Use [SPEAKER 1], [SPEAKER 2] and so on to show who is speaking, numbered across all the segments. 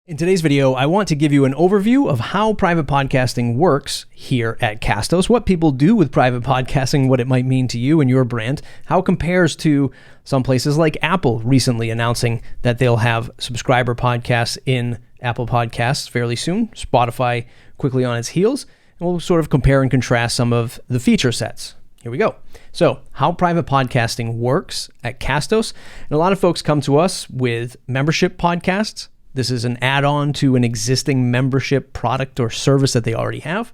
[SPEAKER 1] In today's video, I want to give you an overview of how private podcasting works here at Castos, what people do with private podcasting, what it might mean to you and your brand, how it compares to some places like Apple recently announcing that they'll have subscriber podcasts in Apple Podcasts fairly soon, Spotify quickly on its heels, and we'll sort of compare and contrast some of the feature sets. Here we go. So, how private podcasting works at Castos. And a lot of folks come to us with membership podcasts. This is an add-on to an existing membership product or service that they already have.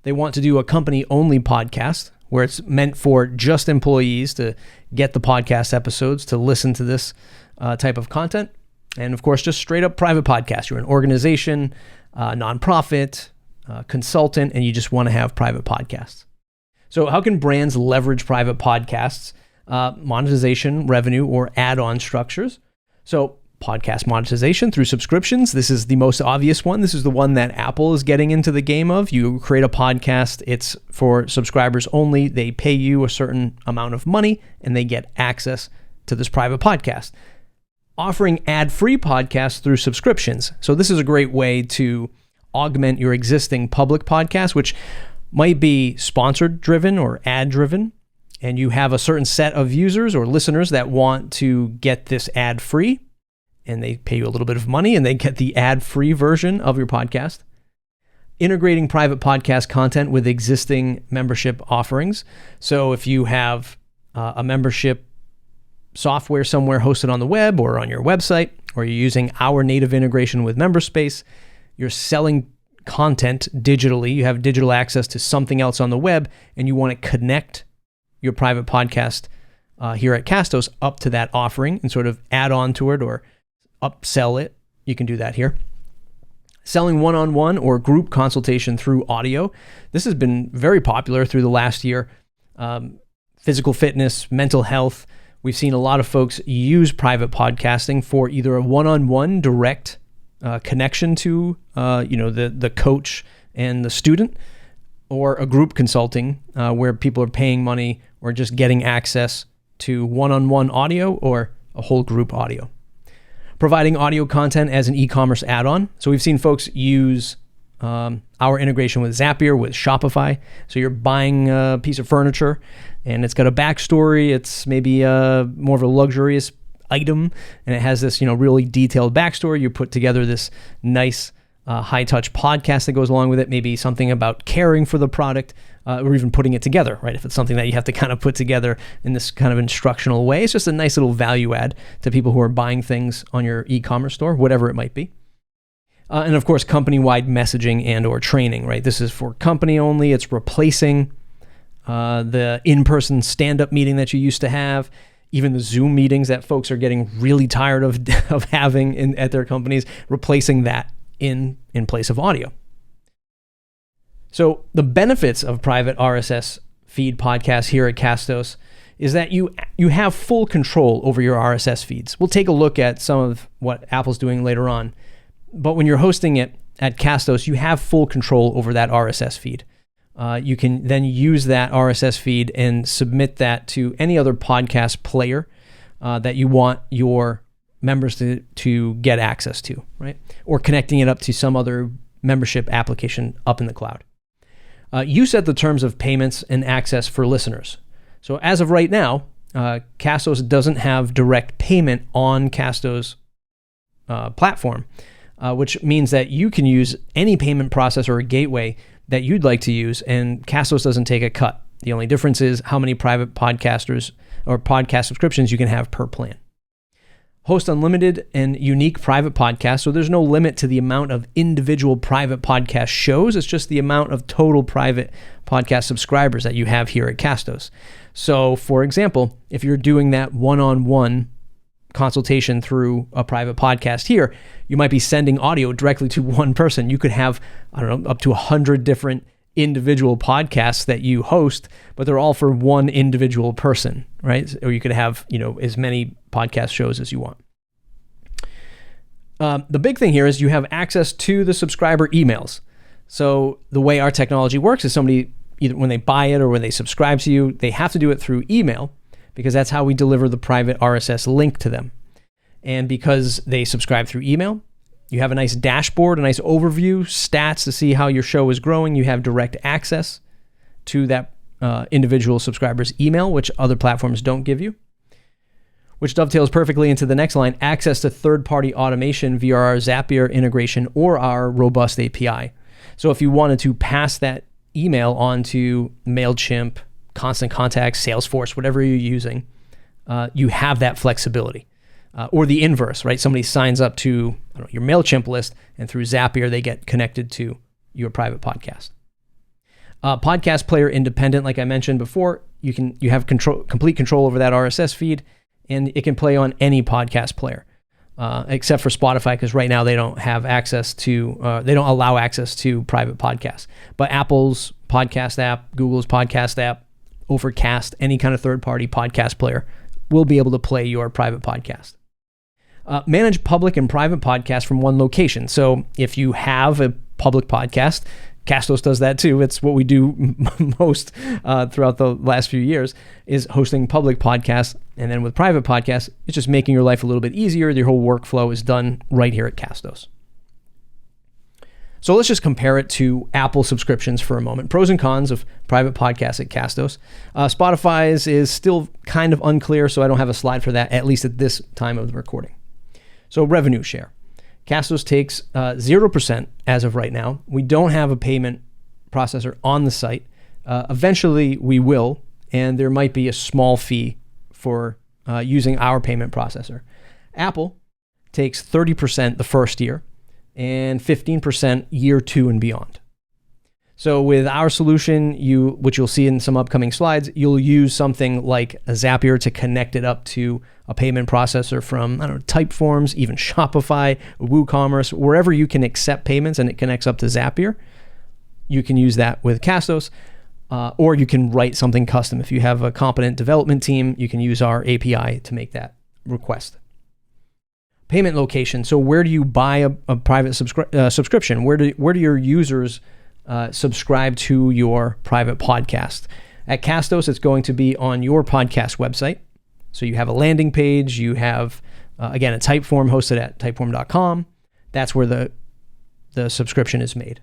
[SPEAKER 1] They want to do a company-only podcast where it's meant for just employees to get the podcast episodes, to listen to this type of content. And of course, just straight up private podcast. You're an organization, nonprofit, consultant, and you just want to have private podcasts. So how can brands leverage private podcasts, monetization, revenue, or add-on structures? So podcast monetization through subscriptions. This is the most obvious one. This is the one that Apple is getting into the game of. You create a podcast. It's for subscribers only. They pay you a certain amount of money and they get access to this private podcast. Offering ad-free podcasts through subscriptions. So this is a great way to augment your existing public podcast, which might be sponsored driven or ad driven. And you have a certain set of users or listeners that want to get this ad free. And they pay you a little bit of money and they get the ad-free version of your podcast. Integrating private podcast content with existing membership offerings. So if you have a membership software somewhere hosted on the web or on your website, or you're using our native integration with MemberSpace, you're selling content digitally, you have digital access to something else on the web, and you want to connect your private podcast here at Castos up to that offering and sort of add on to it or upsell it, you can do that here. Selling one-on-one or group consultation through audio. This has been very popular through the last year. Physical fitness, mental health. We've seen a lot of folks use private podcasting for either a one-on-one direct connection to the coach and the student, or a group consulting where people are paying money or just getting access to one-on-one audio or a whole group audio. Providing audio content as an e-commerce add-on. So we've seen folks use our integration with Zapier, with Shopify. So you're buying a piece of furniture and it's got a backstory. It's maybe more of a luxurious item and it has this really detailed backstory. You put together this nice high-touch podcast that goes along with it, maybe something about caring for the product, or even putting it together, right? If it's something that you have to kind of put together in this kind of instructional way, it's just a nice little value add to people who are buying things on your e-commerce store, whatever it might be. And of course, company-wide messaging and or training, right? This is for company only. It's replacing the in-person stand-up meeting that you used to have, even the Zoom meetings that folks are getting really tired of having at their companies, replacing that in place of audio. So the benefits of private RSS feed podcasts here at Castos is that you have full control over your RSS feeds. We'll take a look at some of what Apple's doing later on. But when you're hosting it at Castos, you have full control over that RSS feed. You can then use that RSS feed and submit that to any other podcast player that you want your members to get access to, right? Or connecting it up to some other membership application up in the cloud. You set the terms of payments and access for listeners. So as of right now, Castos doesn't have direct payment on Castos' platform, which means that you can use any payment processor or gateway that you'd like to use, and Castos doesn't take a cut. The only difference is how many private podcasters or podcast subscriptions you can have per plan. Host unlimited and unique private podcasts, so there's no limit to the amount of individual private podcast shows. It's just the amount of total private podcast subscribers that you have here at Castos. So, for example, if you're doing that one-on-one consultation through a private podcast here, you might be sending audio directly to one person. You could have, up to 100 different individual podcasts that you host, but they're all for one individual person, right? Or you could have, as many podcast shows as you want. The big thing here is you have access to the subscriber emails. So the way our technology works is somebody, either when they buy it or when they subscribe to you, they have to do it through email because that's how we deliver the private RSS link to them. And because they subscribe through email, You have a nice dashboard, a nice overview, stats to see how your show is growing. You have direct access to that individual subscriber's email, which other platforms don't give you, which dovetails perfectly into the next line: access to third-party automation via our Zapier integration or our robust API. So if you wanted to pass that email on to MailChimp, Constant Contact, Salesforce, whatever you're using, you have that flexibility. Or the inverse, right? Somebody signs up to your MailChimp list, and through Zapier, they get connected to your private podcast. Podcast player independent, like I mentioned before, you have complete control over that RSS feed, and it can play on any podcast player, except for Spotify, because right now they don't have access to, they don't allow access to private podcasts. But Apple's podcast app, Google's podcast app, Overcast, any kind of third-party podcast player will be able to play your private podcast. Manage public and private podcasts from one location. So if you have a public podcast, Castos does that too. It's what we do most throughout the last few years, is hosting public podcasts. And then with private podcasts, it's just making your life a little bit easier. Your whole workflow is done right here at Castos. So let's just compare it to Apple subscriptions for a moment. Pros and cons of private podcasts at Castos. Spotify's is still kind of unclear, so I don't have a slide for that, at least at this time of the recording. So revenue share. Castos takes 0% as of right now. We don't have a payment processor on the site. Eventually we will, and there might be a small fee for using our payment processor. Apple takes 30% the first year and 15% year 2 and beyond. So with our solution, which you'll see in some upcoming slides, you'll use something like a Zapier to connect it up to a payment processor from, Typeforms, even Shopify, WooCommerce, wherever you can accept payments and it connects up to Zapier. You can use that with Castos, or you can write something custom. If you have a competent development team, you can use our API to make that request. Payment location. So where do you buy a private subscription? Where do your users subscribe to your private podcast? At Castos, it's going to be on your podcast website. So you have a landing page. You have, again, a Typeform hosted at typeform.com. That's where the subscription is made.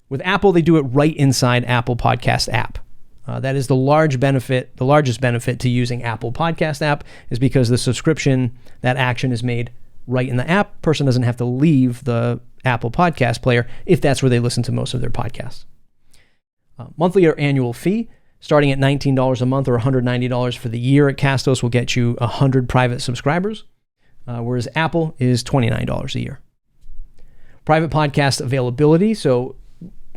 [SPEAKER 1] With Apple, they do it right inside Apple Podcast app. That is the largest benefit to using Apple Podcast app, is because the subscription, that action is made right in the app. Person doesn't have to leave the Apple Podcast player if that's where they listen to most of their podcasts. Monthly or annual fee, starting at $19 a month or $190 for the year at Castos, will get you 100 private subscribers, whereas Apple is $29 a year. Private podcast availability, so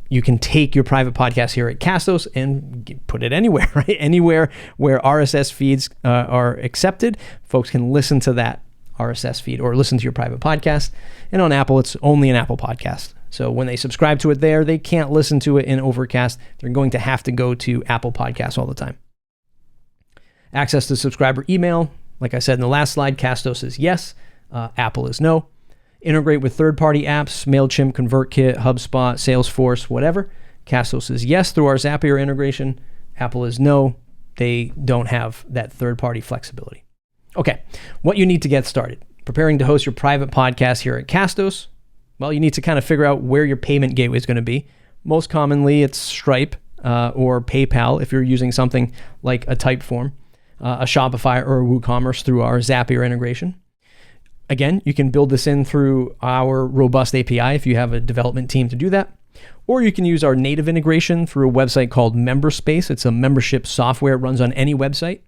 [SPEAKER 1] you can take your private podcast here at Castos and put it anywhere, right? Anywhere where RSS feeds are accepted, folks can listen to that RSS feed or listen to your private podcast. And on Apple, it's only an Apple podcast. So when they subscribe to it there, they can't listen to it in Overcast. They're going to have to go to Apple Podcasts all the time. Access to subscriber email. Like I said in the last slide, Castos is yes. Apple is no. Integrate with third-party apps, MailChimp, ConvertKit, HubSpot, Salesforce, whatever. Castos is yes through our Zapier integration. Apple is no. They don't have that third-party flexibility. Okay, what you need to get started. Preparing to host your private podcast here at Castos. Well, you need to kind of figure out where your payment gateway is going to be. Most commonly, it's Stripe or PayPal if you're using something like a Typeform, a Shopify, or a WooCommerce through our Zapier integration. Again, you can build this in through our robust API if you have a development team to do that. Or you can use our native integration through a website called MemberSpace. It's a membership software. It runs on any website.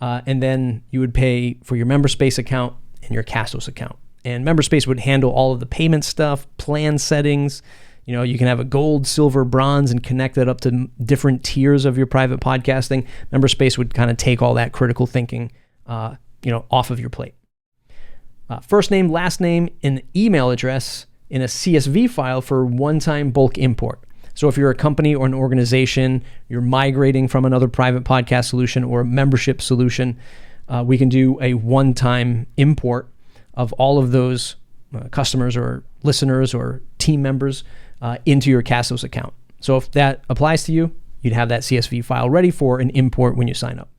[SPEAKER 1] And then you would pay for your MemberSpace account and your Castos account. And MemberSpace would handle all of the payment stuff, plan settings. You can have a gold, silver, bronze, and connect that up to different tiers of your private podcasting. MemberSpace would kind of take all that critical thinking, off of your plate. First name, last name, and email address in a CSV file for one-time bulk import. So if you're a company or an organization, you're migrating from another private podcast solution or a membership solution, we can do a one-time import of all of those customers or listeners or team members into your Castos account. So if that applies to you, you'd have that CSV file ready for an import when you sign up.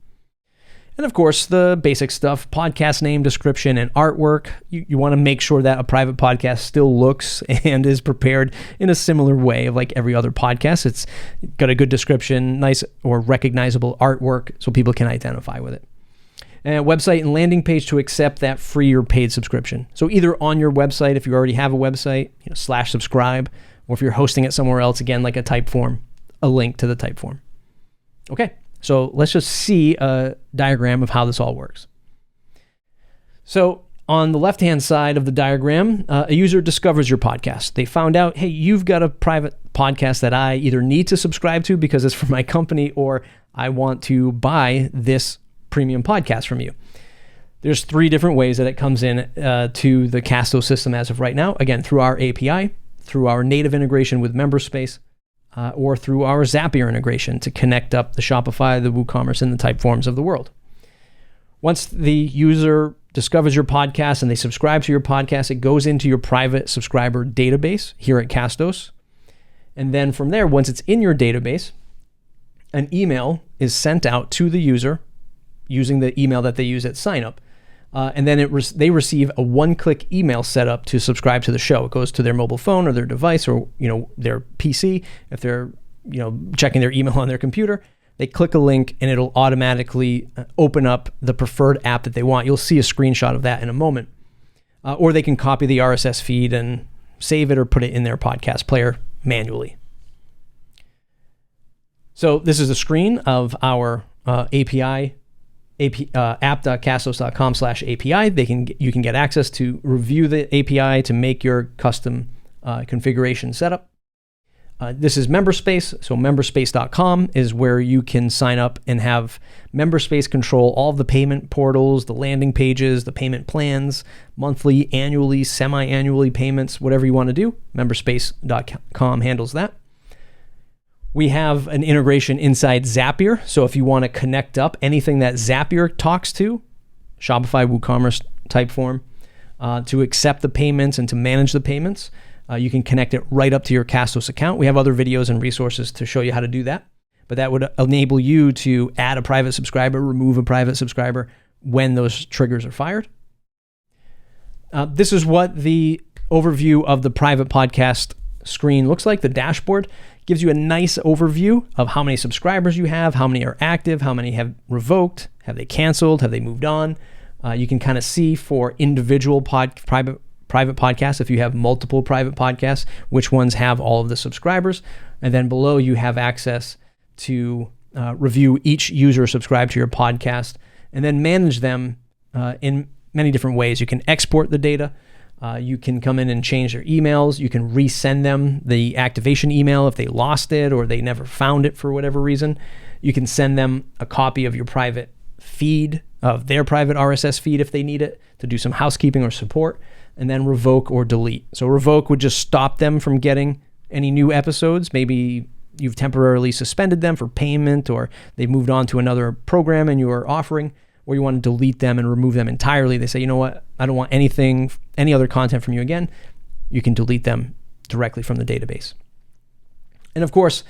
[SPEAKER 1] And of course, the basic stuff, podcast name, description, and artwork. You want to make sure that a private podcast still looks and is prepared in a similar way of like every other podcast. It's got a good description, nice or recognizable artwork so people can identify with it. And website and landing page to accept that free or paid subscription. So either on your website, if you already have a website, /subscribe, or if you're hosting it somewhere else, again, like a Typeform, a link to the Typeform. Okay. So let's just see a diagram of how this all works. So on the left-hand side of the diagram, a user discovers your podcast. They found out, hey, you've got a private podcast that I either need to subscribe to because it's for my company, or I want to buy this premium podcast from you. There's 3 different ways that it comes in to the Castos system as of right now. Again, through our API, through our native integration with MemberSpace, or through our Zapier integration to connect up the Shopify, the WooCommerce, and the Typeforms of the world. Once the user discovers your podcast and they subscribe to your podcast, it goes into your private subscriber database here at Castos. And then from there, once it's in your database, an email is sent out to the user using the email that they use at signup. And then they receive a one-click email setup to subscribe to the show. It goes to their mobile phone or their device or their PC. If they're checking their email on their computer, they click a link and it'll automatically open up the preferred app that they want. You'll see a screenshot of that in a moment. Or they can copy the RSS feed and save it or put it in their podcast player manually. So this is a screen of our API. app.castos.com/API. You can get access to review the API to make your custom configuration setup. This is MemberSpace. So memberspace.com is where you can sign up and have MemberSpace control all of the payment portals, the landing pages, the payment plans, monthly, annually, semi-annually payments, whatever you want to do. Memberspace.com handles that. We have an integration inside Zapier. So if you want to connect up anything that Zapier talks to, Shopify, WooCommerce, Typeform, to accept the payments and to manage the payments, you can connect it right up to your Castos account. We have other videos and resources to show you how to do that. But that would enable you to add a private subscriber, remove a private subscriber when those triggers are fired. This is what the overview of the private podcast screen looks like. The dashboard gives you a nice overview of how many subscribers you have, how many are active, how many have revoked, have they canceled, have they moved on. You can kind of see for individual private podcasts, if you have multiple private podcasts, which ones have all of the subscribers. And then below you have access to review each user subscribed to your podcast and then manage them in many different ways. You can export the data. You can come in and change their emails. You can resend them the activation email if they lost it or they never found it for whatever reason. You can send them a copy of your private feed, of their private RSS feed if they need it to do some housekeeping or support, and then revoke or delete. So revoke would just stop them from getting any new episodes. Maybe you've temporarily suspended them for payment or they've moved on to another program and you are offering, or you want to delete them and remove them entirely. They say, you know what, I don't want any other content from you again. You can delete them directly from the database. And of course,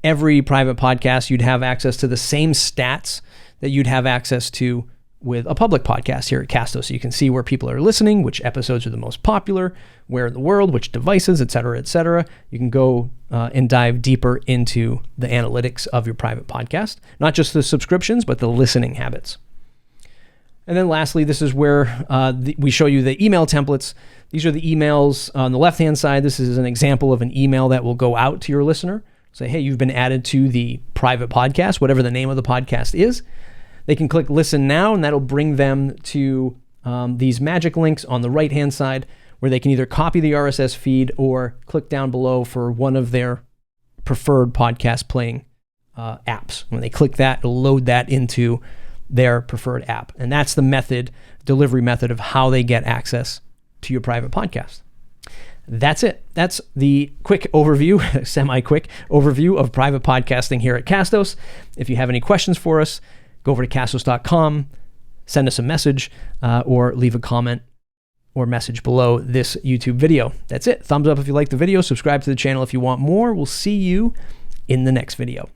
[SPEAKER 1] every private podcast, you'd have access to the same stats that you'd have access to with a public podcast here at Castos. So you can see where people are listening, which episodes are the most popular, where in the world, which devices, et cetera, et cetera. You can go and dive deeper into the analytics of your private podcast, not just the subscriptions, but the listening habits. And then lastly, this is where we show you the email templates. These are the emails on the left-hand side. This is an example of an email that will go out to your listener. Say, hey, you've been added to the private podcast, whatever the name of the podcast is. They can click listen now, and that'll bring them to these magic links on the right-hand side where they can either copy the RSS feed or click down below for one of their preferred podcast playing apps. When they click that, it'll load that into their preferred app. And that's the delivery method of how they get access to your private podcast. That's it. That's the quick overview, semi-quick overview of private podcasting here at Castos. If you have any questions for us, go over to castos.com, send us a message, or leave a comment or message below this YouTube video. That's it. Thumbs up if you like the video. Subscribe to the channel if you want more. We'll see you in the next video.